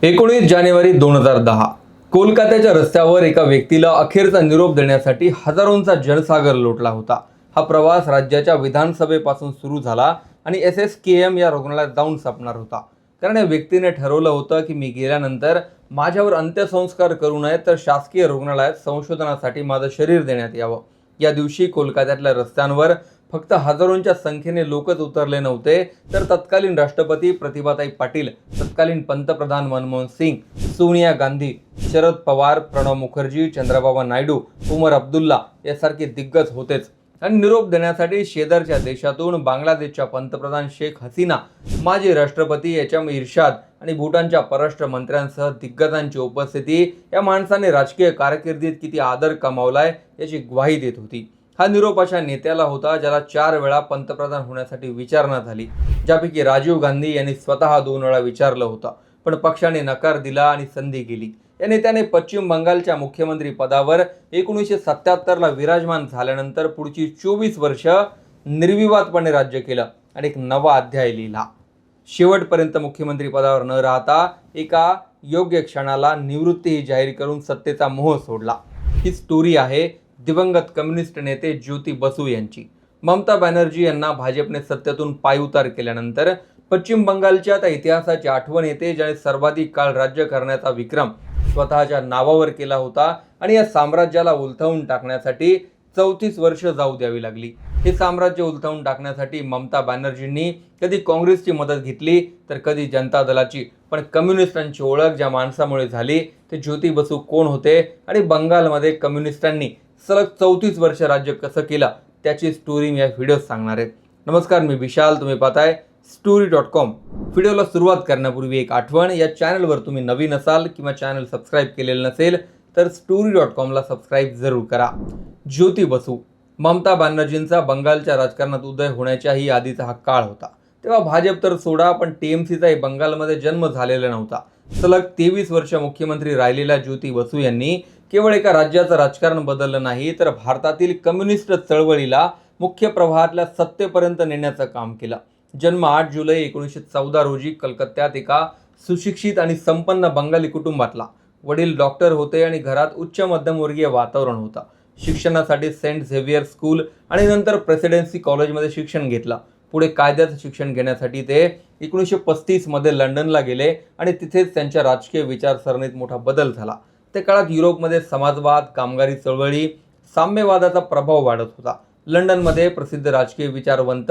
19 जानेवारी 2010 कोलकात्याच्या रस्त्यावर एका व्यक्तीला अखेरचा निरोप देण्यासाठी हजारोंचा जनसागर लोटला होता। हा प्रवास राज्याच्या विधानसभेपासून सुरू झाला आणि SSKM या रुग्णालयात जाऊन संपणार होता। कारण या व्यक्तीने ठरवलं होतं की मी गेल्यानंतर माझ्यावर अंत्यसंस्कार करू नये तर शासकीय रुग्णालयात संशोधनासाठी माझं शरीर देण्यात यावं। या दिवशी कोलकात्यातल्या रस्त्यांवर फक्त हजारोंच्या संख्येने लोकच उतरले नव्हते, तर तत्कालीन राष्ट्रपती प्रतिभाताई पाटील, तत्कालीन पंतप्रधान मनमोहन सिंग, सोनिया गांधी, शरद पवार, प्रणव मुखर्जी, चंद्रबाबा नायडू, उमर अब्दुल्ला यासारखे दिग्गज होतेच। आणि निरोप देण्यासाठी शेजारच्या देशातून बांगलादेशच्या पंतप्रधान शेख हसीना, माजी राष्ट्रपती एचएम इरशाद आणि भूटानच्या परराष्ट्र मंत्र्यांसह दिग्गजांची उपस्थिती या माणसाने राजकीय कारकिर्दीत किती आदर कमावलाय याची ग्वाही देत होती। हा निरोप अशा नेत्याला होता ज्याला 4 वेळा पंतप्रधान होण्यासाठी विचारणा झाली, ज्यापैकी राजीव गांधी यांनी स्वतः 2 वेळा विचारलं होतं, पण पक्षाने नकार दिला आणि संधी गेली। या नेत्याने पश्चिम बंगालच्या मुख्यमंत्री पदावर 1977 ला विराजमान झाल्यानंतर पुढची 24 वर्ष निर्विवादपणे राज्य केलं आणि एक नवा अध्याय लिहिला। शेवटपर्यंत मुख्यमंत्री पदावर न राहता एका योग्य क्षणाला निवृत्तीही जाहीर करून सत्तेचा मोह सोडला। ही स्टोरी आहे दिवंगत कम्युनिस्ट नेते ज्योती बसू यांची। ममता बॅनर्जी यांना भाजपने सत्तेतून पायउतार केल्यानंतर पश्चिम बंगालच्या त्या इतिहासाची आठवण येते ज्याने सर्वाधिक काळ राज्य करण्याचा विक्रम स्वतःच्या नावावर केला होता आणि या साम्राज्याला उलथवून टाकण्यासाठी 34 वर्ष जाऊ द्यावी लागली। हे साम्राज्य उलथवून टाकण्यासाठी ममता बॅनर्जींनी कधी काँग्रेसची मदत घेतली तर कधी जनता दलाची, पण कम्युनिस्टांची ओळख ज्या माणसामुळे झाली ते ज्योती बसू कोण होते आणि बंगालमध्ये कम्युनिस्टांनी सलग 34 वर्ष राज्य कसं केलं त्याची स्टोरी मी या व्हिडिओत सांगणार आहे। नमस्कार, मी विशाल, तुम्ही पाहताय story.com। व्हिडिओला सुरुवात करण्यापूर्वी एक आठवण, या चॅनलवर तुम्ही नवीन असाल किंवा चॅनल सबस्क्राईब केलेलं नसेल तर story.com ला सबस्क्राईब जरूर करा। ज्योती बसू, ममता बॅनर्जींचा बंगालच्या राजकारणात उदय होण्याच्याही आधीचा हा काळ होता। तेव्हा भाजप तर सोडा, पण TMCचाही बंगालमध्ये जन्म झालेला नव्हता। सलग 23 वर्ष मुख्यमंत्री राहिलेल्या ज्योती बसू यांनी केवळ एका राज्याचं राजकारण बदललं नाही, तर भारतातील कम्युनिस्ट चळवळीला मुख्य प्रवाहातल्या सत्तेपर्यंत नेण्याचं काम केलं। जन्म 8 जुलै 1914 रोजी कलकत्त्यात एका सुशिक्षित आणि संपन्न बंगाली कुटुंबातला। वडील डॉक्टर होते आणि घरात उच्च मध्यमवर्गीय वातावरण होतं। शिक्षणासाठी सेंट झेवियर स्कूल आणि नंतर प्रेसिडेन्सी कॉलेजमध्ये शिक्षण घेतलं। पुढे कायद्याचं शिक्षण घेण्यासाठी ते 1935 मध्ये लंडनला गेले आणि तिथेच त्यांच्या राजकीय विचारसरणीत मोठा बदल झाला। त्या काळात युरोपमध्ये समाजवाद, कामगारी चळवळी, साम्यवादाचा प्रभाव वाढत होता। लंडनमध्ये प्रसिद्ध राजकीय विचारवंत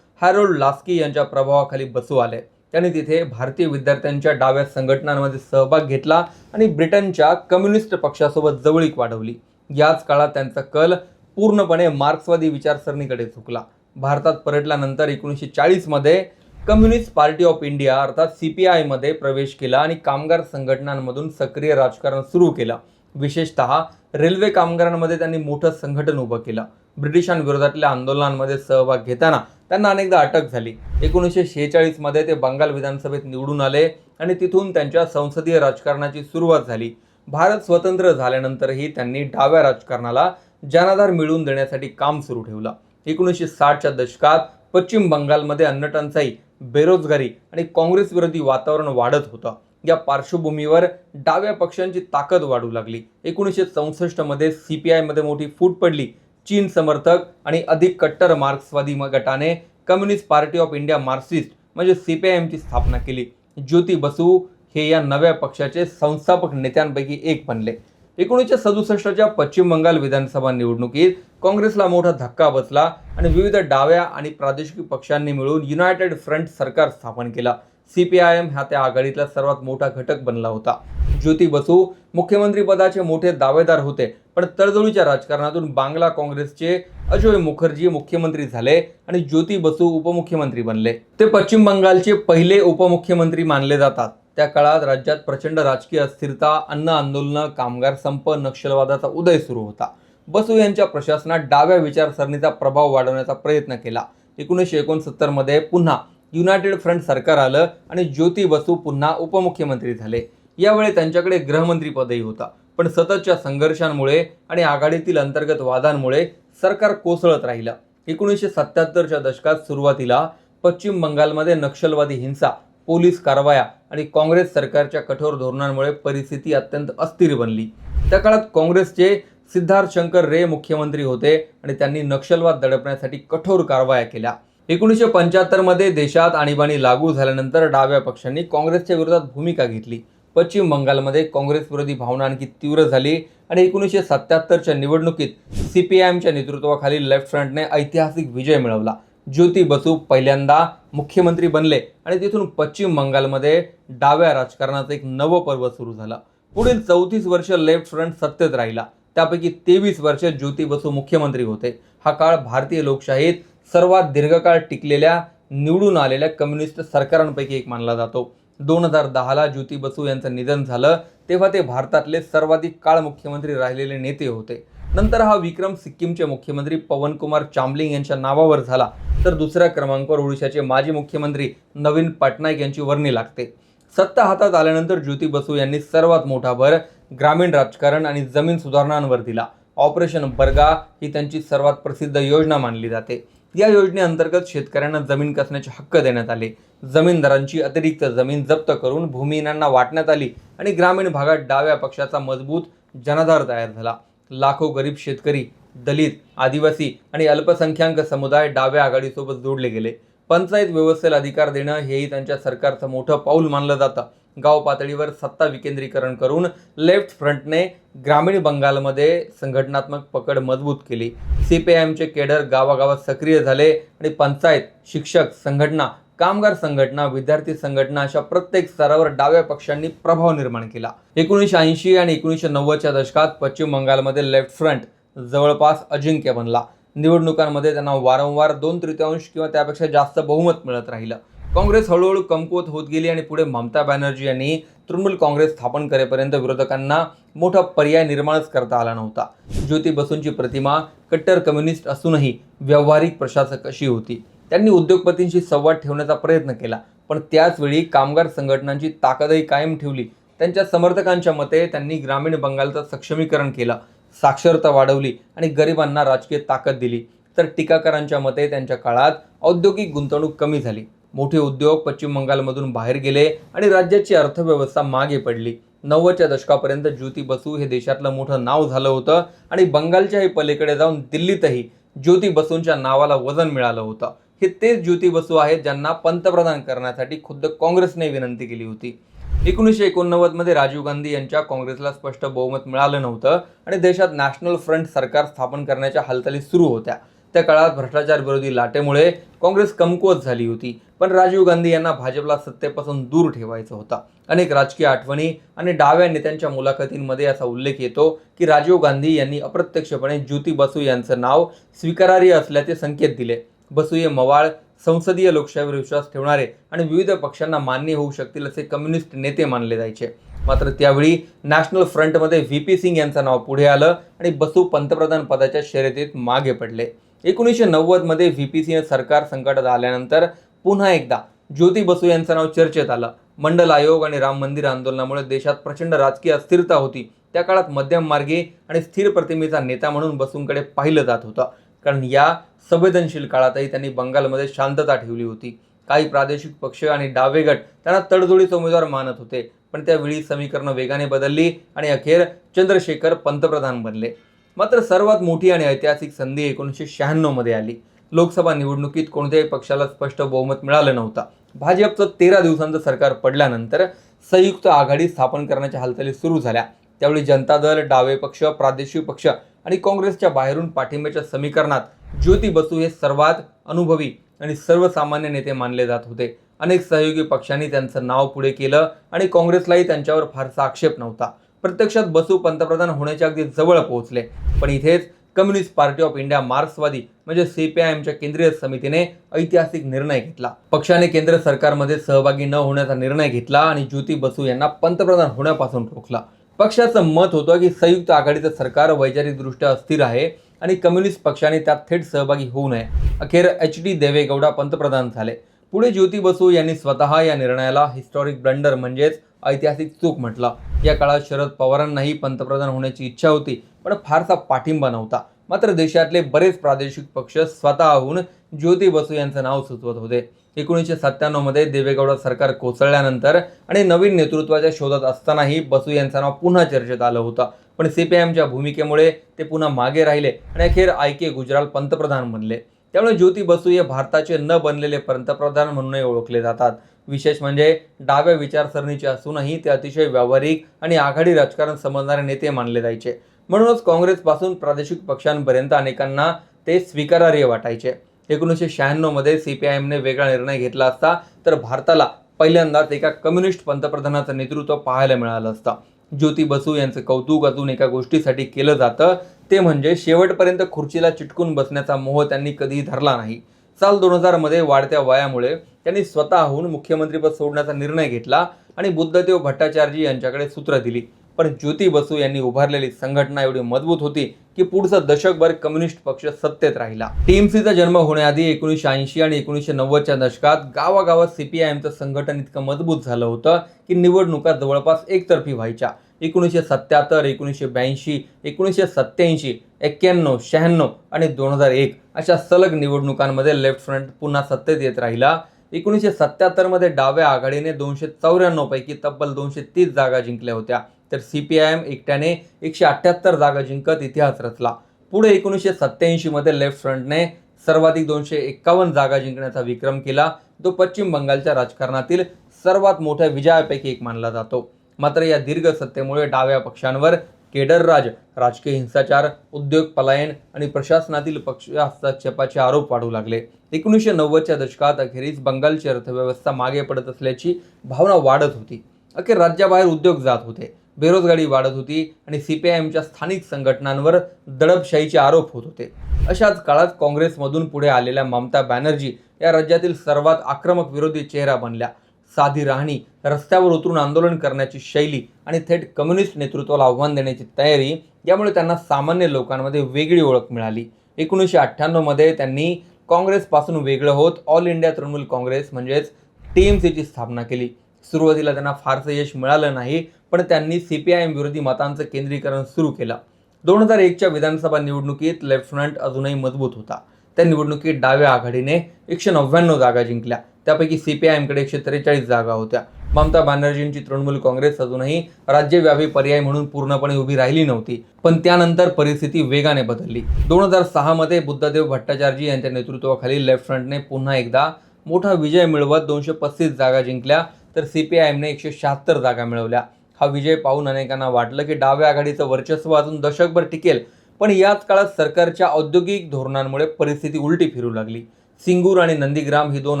हॅरोल्ड लास्की यांच्या प्रभावाखाली बसू आले। त्यांनी तिथे भारतीय विद्यार्थ्यांच्या डाव्या संघटनांमध्ये सहभाग घेतला आणि ब्रिटनच्या कम्युनिस्ट पक्षासोबत जवळीक वाढवली। याच काळात त्यांचा कल पूर्णपणे मार्क्सवादी विचारसरणीकडे झुकला। भारतात परतल्यानंतर 1940 मध्ये कम्युनिस्ट पार्टी ऑफ इंडिया अर्थात CPI मध्ये प्रवेश केला आणि कामगार संघटनांमधून सक्रिय राजकारण सुरू केलं। विशेषतः रेल्वे कामगारांमध्ये त्यांनी मोठं संघटन उभं केलं। ब्रिटिशांविरोधातल्या आंदोलनांमध्ये सहभाग घेताना त्यांना अनेकदा अटक झाली। 1946 मध्ये ते बंगाल विधानसभेत निवडून आले आणि तिथून त्यांच्या संसदीय राजकारणाची सुरुवात झाली। भारत स्वतंत्र झाल्यानंतरही त्यांनी डाव्या राजकारणाला जनाधार मिळवून देण्यासाठी काम सुरू ठेवलं। 1960च्या दशकात पश्चिम बंगालमध्ये अन्नटंचाई, बेरोजगारी आणि काँग्रेस विरोधी वातावरण वाढत होतं। या पार्श्वभूमीवर डाव्या पक्षांची ताकद वाढू लागली। 1964 मध्ये CPI मध्ये मोठी फूट पडली। चीन समर्थक आणि अधिक कट्टर मार्क्सवादी गटाने communist party of India Marxist म्हणजे CPIM ची स्थापना केली। ज्योती बसू हे या नव्या पक्षाचे संस्थापक नेत्यांपैकी एक बनले। 1967च्या पश्चिम बंगाल विधानसभा निवडणुकीत काँग्रेसला मोठा धक्का बसला आणि विविध डाव्या आणि प्रादेशिक पक्षांनी मिळून युनायटेड फ्रंट सरकार स्थापन केलं। CPIM हा त्या आघाडीतला सर्वात मोठा घटक बनला होता। ज्योती बसू मुख्यमंत्री पदाचे मोठे दावेदार होते, पण तडजोडीच्या राजकारणातून बांगला काँग्रेसचे अजय मुखर्जी मुख्यमंत्री झाले आणि ज्योती बसू उपमुख्यमंत्री बनले। ते पश्चिम बंगालचे पहिले उपमुख्यमंत्री मानले जातात। त्या काळात राज्यात प्रचंड राजकीय अस्थिरता, अन्न आंदोलनं, कामगार संप, नक्षलवादाचा उदय सुरू होता। बसू यांच्या प्रशासनात डाव्या विचारसरणीचा प्रभाव वाढवण्याचा प्रयत्न केला। 1969 मध्ये पुन्हा युनायटेड फ्रंट सरकार आलं आणि ज्योती बसू पुन्हा उपमुख्यमंत्री झाले। यावेळी त्यांच्याकडे गृहमंत्री पदही होता, पण सततच्या संघर्षांमुळे आणि आघाडीतील अंतर्गत वादांमुळे सरकार कोसळत राहिलं। 1977च्या दशकात सुरुवातीला पश्चिम बंगालमध्ये नक्षलवादी हिंसा, पोलीस कारवाया आणि काँग्रेस सरकारच्या कठोर धोरणांमुळे परिस्थिती अत्यंत अस्थिर बनली. त्या काळात काँग्रेसचे सिद्धार्थ शंकर रे मुख्यमंत्री होते आणि त्यांनी नक्षलवाद दडपण्यासाठी कठोर कारवाया केल्या. 1975 मध्ये देशात आणीबाणी लागू झाल्यानंतर डाव्या पक्षांनी काँग्रेसच्या विरोधात भूमिका घेतली. पश्चिम बंगालमध्ये काँग्रेस विरोधी भावना आणखी तीव्र झाली आणि 1977च्या निवडणुकीत CPIMच्या नेतृत्वाखाली लेफ्ट फ्रंटने ऐतिहासिक विजय मिळवला. ज्योती बसू पहिल्यांदा मुख्यमंत्री बनले आणि तिथून पश्चिम बंगालमध्ये डाव्या राजकारणाचं एक नवं पर्व सुरू झालं. पुढील 34 वर्ष लेफ्ट फ्रंट सत्तेत राहिला. त्यापैकी 23 वर्ष ज्योती बसू मुख्यमंत्री होते. हा काळ भारतीय लोकशाहीत सर्वात दीर्घकाळ टिकलेल्या निवडून आलेल्या कम्युनिस्ट सरकारांपैकी एक मानला जातो. 2010ला ज्योती बसू यांचं निधन झालं तेव्हा ते भारतातले सर्वाधिक काळ मुख्यमंत्री राहिलेले नेते होते. नंतर हा विक्रम सिक्कीमचे मुख्यमंत्री पवन कुमार चामलिंग यांच्या नावावर झाला, तर दुसऱ्या क्रमांकावर ओडिशाचे माजी मुख्यमंत्री नवीन पटनायक यांची वर्णी लागते. सत्ता हातात आल्यानंतर ज्योती बसू यांनी सर्वात मोठा भर ग्रामीण राजकारण आणि जमीन सुधारणांवर दिला. ऑपरेशन बर्गा ही त्यांची सर्वात प्रसिद्ध योजना मानली जाते. या योजनेअंतर्गत शेतकऱ्यांना जमीन कसण्याचे हक्क देण्यात आले. जमीनदारांची अतिरिक्त जमीन जप्त करून भूमिहीनांना वाटण्यात आली आणि ग्रामीण भागात डाव्या पक्षाचा मजबूत जनाधार तयार झाला. लाखो गरीब शेतकरी, दलित, आदिवासी आणि अल्पसंख्याक समुदाय डाव्या आघाडीसोबत जोडले गेले. पंचायत व्यवस्थेला अधिकार देणं हेही त्यांच्या सरकारचं मोठं पाऊल मानलं जातं. गाव पातळीवर सत्ता विकेंद्रीकरण करून लेफ्ट फ्रंटने ग्रामीण बंगालमध्ये संघटनात्मक पकड मजबूत केली. CPIMचे केडर गावागावात सक्रिय झाले आणि पंचायत, शिक्षक संघटना, कामगार संघटना, विद्यार्थी संघटना अशा प्रत्येक स्तरावर डाव्या पक्षांनी प्रभाव निर्माण केला. 1980 आणि 1990च्या दशकात पश्चिम बंगालमध्ये लेफ्ट फ्रंट जवळपास अजिंक्य बनला. निवडणुकांमध्ये त्यांना वारंवार 2/3 किंवा त्यापेक्षा जास्त बहुमत मिळत राहिलं. काँग्रेस हळूहळू कमकुवत होत गेली आणि पुढे ममता बॅनर्जी यांनी तृणमूल काँग्रेस स्थापन करेपर्यंत विरोधकांना मोठा पर्याय निर्माणच करता आला नव्हता. ज्योती बसूंची प्रतिमा कट्टर कम्युनिस्ट असूनही व्यावहारिक प्रशासक अशी होती. त्यांनी उद्योगपतींशी संवाद ठेवण्याचा प्रयत्न केला, पण त्याचवेळी कामगार संघटनांची ताकदही कायम ठेवली. त्यांच्या समर्थकांच्या मते त्यांनी ग्रामीण बंगालचं सक्षमीकरण केलं, साक्षरता वाढवली आणि गरिबांना राजकीय ताकद दिली. तर टीकाकारांच्या मते त्यांच्या काळात औद्योगिक गुंतवणूक कमी झाली. मोठे उद्योग पश्चिम बंगालमधून बाहेर गेले आणि राज्याची अर्थव्यवस्था मागे पडली. 90च्या दशकापर्यंत ज्योती बसू हे देशातलं मोठं नाव झालं होतं आणि बंगालच्याही पलीकडे जाऊन दिल्लीतही ज्योती बसूंच्या नावाला वजन मिळालं होतं. हे तेच ज्योती बसू आहेत ज्यांना पंतप्रधान करण्यासाठी खुद्द काँग्रेसने विनंती केली होती. 1989 मध्ये राजीव गांधी यांच्या काँग्रेसला स्पष्ट बहुमत मिळालं नव्हतं आणि देशात नॅशनल फ्रंट सरकार स्थापन करण्याच्या हालचाली सुरू होत्या. त्या काळात भ्रष्टाचार विरोधी लाटेमुळे काँग्रेस कमकुवत झाली होती, पण राजीव गांधी यांना भाजपला सत्तेपासून दूर ठेवायचं होतं. अनेक राजकीय आठवणी आणि डाव्या नेत्यांच्या मुलाखतींमध्ये असा उल्लेख येतो की राजीव गांधी यांनी अप्रत्यक्षपणे ज्योती बसू यांचं नाव स्वीकारार्ह असल्याचे संकेत दिले. बसू हे मवाळ, संसदीय लोकशाहीवर विश्वास ठेवणारे आणि विविध पक्षांना मान्य होऊ शकतील असे कम्युनिस्ट नेते मानले जायचे. मात्र त्यावेळी नॅशनल फ्रंटमध्ये VP सिंग यांचं नाव पुढे आलं आणि बसू पंतप्रधान पदाच्या शर्यतीत मागे पडले. 1990 मध्ये VP सिंग सरकार संकटात आल्यानंतर पुन्हा एकदा ज्योती बसू यांचं नाव चर्चेत आलं. मंडल आयोग आणि राम मंदिर आंदोलनामुळे देशात प्रचंड राजकीय अस्थिरता होती. त्या काळात मध्यम मार्गी आणि स्थिर प्रतिमेचा नेता म्हणून बसूंकडे पाहिलं जात होतं, कारण या संवेदनशील काळातही त्यांनी बंगालमध्ये शांतता ठेवली होती. काही प्रादेशिक पक्ष आणि डावे गट त्यांना तडजोडीचा उमेदवार मानत होते, पण त्यावेळी समीकरणं वेगाने बदलली आणि अखेर चंद्रशेखर पंतप्रधान बनले. मात्र सर्वात मोठी आणि ऐतिहासिक संधी 1996 मध्ये आली. लोकसभा निवडणुकीत कोणत्याही पक्षाला स्पष्ट बहुमत मिळालं नव्हतं. भाजपचं 13 दिवसांचं सरकार पडल्यानंतर संयुक्त आघाडी स्थापन करण्याच्या हालचाली सुरू झाल्या. त्यावेळी जनता दल, डावे पक्ष, प्रादेशिक पक्ष आणि काँग्रेसच्या बाहेरून पाठिंब्याच्या समीकरणात ज्योती बसू हे सर्वात अनुभवी आणि सर्वसामान्य नेते मानले जात होते. अनेक सहयोगी पक्षांनी त्यांचं नाव पुढे केलं आणि काँग्रेसलाही त्यांच्यावर फारसा आक्षेप नव्हता. प्रत्यक्षात बसू पंतप्रधान होण्याच्या अगदी जवळ पोहोचले, पण इथेच कम्युनिस्ट पार्टी ऑफ इंडिया मार्क्सवादी म्हणजे CPIMच्या केंद्रीय समितीने ऐतिहासिक निर्णय घेतला. पक्षाने केंद्र सरकारमध्ये सहभागी न होण्याचा निर्णय घेतला आणि ज्योती बसू यांना पंतप्रधान होण्यापासून रोखला. पक्षाचं मत होतं की संयुक्त आघाडीचं सरकार वैचारिकदृष्ट्या अस्थिर आहे आणि कम्युनिस्ट पक्षाने त्यात थेट सहभागी होऊ नये. अखेर HD देवेगौडा पंतप्रधान झाले. पुढे ज्योती बसू यांनी स्वतः या निर्णयाला हिस्टॉरिक ब्लंडर म्हणजेच ऐतिहासिक चूक म्हटलं. या काळात शरद पवारांनाही पंतप्रधान होण्याची इच्छा होती, पण फारसा पाठिंबा नव्हता. मात्र देशातले बरेच प्रादेशिक पक्ष स्वतःहून ज्योती बसू यांचं नाव सुचवत होते. 1997 मध्ये देवेगौडा सरकार कोसळल्यानंतर आणि नवीन नेतृत्वाच्या शोधात असतानाही बसू यांचं नाव पुन्हा चर्चेत आलं होतं. पण सीपीआयएमच्या भूमिकेमुळे ते पुन्हा मागे राहिले आणि अखेर आय.के. गुजराल पंतप्रधान बनले. त्यामुळे ज्योती बसू हे भारताचे न बनलेले पंतप्रधान म्हणूनही ओळखले जातात. विशेष म्हणजे डाव्या विचारसरणीचे असूनही ते अतिशय व्यावहारिक आणि आघाडी राजकारण समजणारे नेते मानले जायचे. म्हणूनच काँग्रेसपासून प्रादेशिक पक्षांपर्यंत अनेकांना ते स्वीकारार्ह वाटायचे. 1996 मध्ये सीपीआयएमने वेगळा निर्णय घेतला असता तर भारताला पहिल्यांदाच एका कम्युनिस्ट पंतप्रधानाचं नेतृत्व पाहायला मिळालं असतं. ज्योती बसू यांचं कौतुक अजून एका गोष्टीसाठी केलं जातं, ते म्हणजे शेवटपर्यंत खुर्चीला चिटकून बसण्याचा मोह त्यांनी कधीही धरला नाही. साल 2000 मध्ये वाढत्या वयामुळे त्यांनी स्वतःहून मुख्यमंत्रीपद सोडण्याचा निर्णय घेतला आणि बुद्धदेव भट्टाचार्य यांच्याकडे सूत्र दिली. पण ज्योती बसू यांनी उभारलेली संघटना एवढी मजबूत होती की पुढचं दशकभर कम्युनिस्ट पक्ष सत्तेत राहिला. टीएमसीचा जन्म होण्याआधी 1980 आणि 1990च्या दशकात गावागावात सीपीआयएमचं संघटन इतकं मजबूत झालं होतं की निवडणुका जवळपास एकतर्फी व्हायच्या. 1977, 1982, 1987, 91, 96 आणि 2001 अशा सलग निवडणुकांमध्ये लेफ्ट फ्रंट पुन्हा सत्तेत येत राहिला. 1977 मध्ये डाव्या आघाडीने 294 पैकी तब्बल 230 जागा जिंकल्या होत्या, तर सीपीआयएम एकट्याने 178 जागा जिंकत इतिहास रचला. पुढे 1987 मध्ये लेफ्ट फ्रंटने सर्वाधिक 251 जागा जिंकण्याचा विक्रम केला. तो पश्चिम बंगालच्या राजकारणातील सर्वात मोठ्या विजयापैकी एक मानला जातो. मात्र या दीर्घ सत्तेमुळे डाव्या पक्षांवर केडरराज, राजकीय हिंसाचार, उद्योग पलायन आणि प्रशासनातील पक्ष हस्तक्षेपाचे आरोप वाढू लागले. 1990च्या दशकात अखेरीस बंगालची अर्थव्यवस्था मागे पडत असल्याची भावना वाढत होती. अखेर राज्याबाहेर उद्योग जात होते, बेरोजगारी वाढत होती आणि सीपीआयएमच्या स्थानिक संघटनांवर दडपशाहीचे आरोप होत होते. अशाच काळात काँग्रेसमधून पुढे आलेल्या ममता बॅनर्जी या राज्यातील सर्वात आक्रमक विरोधी चेहरा बनल्या. साधी राहणी, रस्त्यावर उतरून आंदोलन करण्याची शैली आणि थेट कम्युनिस्ट नेतृत्वाला आव्हान देण्याची तयारी यामुळे त्यांना सामान्य लोकांमध्ये वेगळी ओळख मिळाली. 1998 मध्ये त्यांनी काँग्रेसपासून वेगळं होत ऑल इंडिया तृणमूल काँग्रेस म्हणजेच टीएमसीची स्थापना केली. सुरुवातीला त्यांना फारसं यश मिळालं नाही, पण त्यांनी सीपीआयएम विरोधी मतांचं केंद्रीकरण सुरू केलं. 2001च्या विधानसभा निवडणुकीत लेफ्ट फ्रंट अजूनही मजबूत होता. त्या निवडणुकीत डाव्या आघाडीने 199 जागा जिंकल्या, त्यापैकी सीपीआयएमकडे 143 जागा होत्या. ममता बॅनर्जींची तृणमूल काँग्रेस अजूनही राज्यव्यापी पर्याय म्हणून पूर्णपणे उभी राहिली नव्हती, पण त्यानंतर परिस्थिती वेगाने बदलली. 2006 मध्ये बुद्धदेव भट्टाचार्य यांच्या नेतृत्वाखाली लेफ्ट फ्रंटने पुन्हा एकदा मोठा विजय मिळवत 235 जागा जिंकल्या, तर सीपीआयएमने 176 जागा मिळवल्या. हा विजय पाहून अनेकांना वाटलं की डाव्या आघाडीचं वर्चस्व अजून दशकभर टिकेल, पण याच काळात सरकारच्या औद्योगिक धोरणांमुळे परिस्थिती उलटी फिरू लागली. सिंगूर आणि नंदीग्राम ही दोन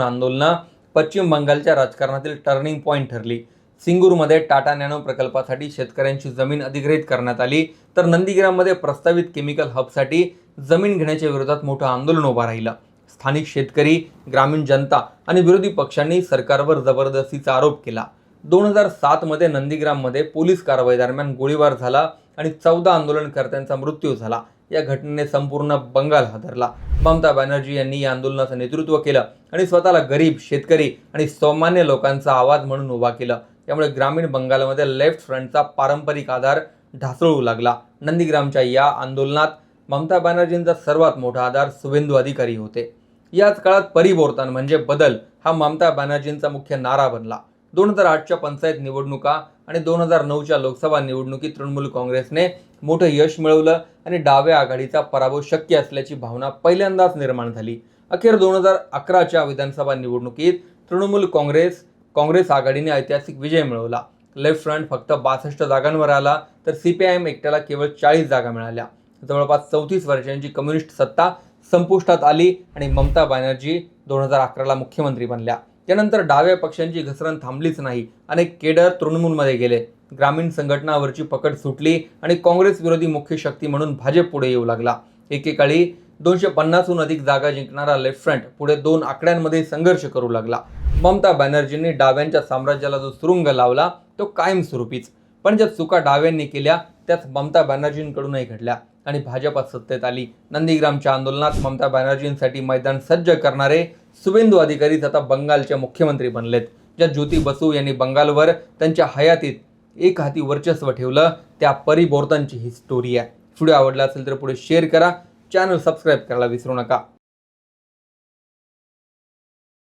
आंदोलनं पश्चिम बंगालच्या राजकारणातील टर्निंग पॉईंट ठरली. सिंगूरमध्ये टाटा नॅनो प्रकल्पासाठी शेतकऱ्यांची जमीन अधिग्रहित करण्यात आली, तर नंदीग्राममध्ये प्रस्तावित केमिकल हबसाठी जमीन घेण्याच्या विरोधात मोठं आंदोलन उभं राहिलं. स्थानिक शेतकरी, ग्रामीण जनता आणि विरोधी पक्षांनी सरकारवर जबरदस्तीचा आरोप केला. 2007 मध्ये नंदीग्राममध्ये पोलीस कारवाई दरम्यान गोळीबार झाला आणि 14 आंदोलनकर्त्यांचा मृत्यू झाला. या घटनेने संपूर्ण बंगाल हादरला. ममता बॅनर्जी यांनी या आंदोलनाचं नेतृत्व केलं आणि स्वतःला गरीब, शेतकरी आणि सामान्य लोकांचा आवाज म्हणून उभा केलं. त्यामुळे ग्रामीण बंगालमध्ये लेफ्ट फ्रंटचा पारंपरिक आधार ढासळू लागला. नंदीग्रामच्या या आंदोलनात ममता बॅनर्जींचा सर्वात मोठा आधार शुभेंदू अधिकारी होते. याच काळात परिवर्तन म्हणजे बदल हा ममता बॅनर्जींचा मुख्य नारा बनला. 2008च्या पंचायत निवडणुका आणि 2009च्या लोकसभा निवडणुकीत तृणमूल काँग्रेसने मोठं यश मिळवलं आणि डाव्या आघाडीचा पराभव शक्य असल्याची भावना पहिल्यांदाच निर्माण झाली. अखेर 2011च्या विधानसभा निवडणुकीत तृणमूल काँग्रेस आघाडीने ऐतिहासिक विजय मिळवला. लेफ्ट फ्रंट फक्त 62 जागांवर आला, तर सीपीआयएम एकट्याला केवळ 40 जागा मिळाल्या. जवळपास 34 वर्षांची कम्युनिस्ट सत्ता संपुष्टात आली आणि ममता बॅनर्जी 2011ला मुख्यमंत्री बनल्या. त्यानंतर डाव्या पक्षांची घसरण थांबलीच नाही. अनेक केडर तृणमूलमध्ये गेले, ग्रामीण संघटनावरची पकड सुटली आणि काँग्रेस विरोधी मुख्य शक्ती म्हणून भाजप पुढे येऊ लागला. एकेकाळी 250हून अधिक जागा जिंकणारा लेफ्ट फ्रंट पुढे 2 आकड्यांमध्ये संघर्ष करू लागला. ममता बॅनर्जींनी डाव्यांच्या साम्राज्याला जो सुरुंग लावला तो कायमस्वरूपीच, पण ज्या चुका डाव्यांनी केल्या त्याच ममता बॅनर्जींकडूनही घडल्या आणि भाजपात सत्तेत आली. नंदीग्रामच्या आंदोलनात ममता बॅनर्जींसाठी मैदान सज्ज करणारे शुभेंदू अधिकारीच आता बंगालचे मुख्यमंत्री बनलेत. ज्या ज्योती बसू यांनी बंगालवर त्यांच्या हयातीत एक हाती वर्चस्व ठेवलं, त्या परिवर्तनची ही स्टोरी आहे. व्हिडिओ आवडला असेल तर पुढे शेअर करा, चॅनल सबस्क्राईब करायला विसरू नका.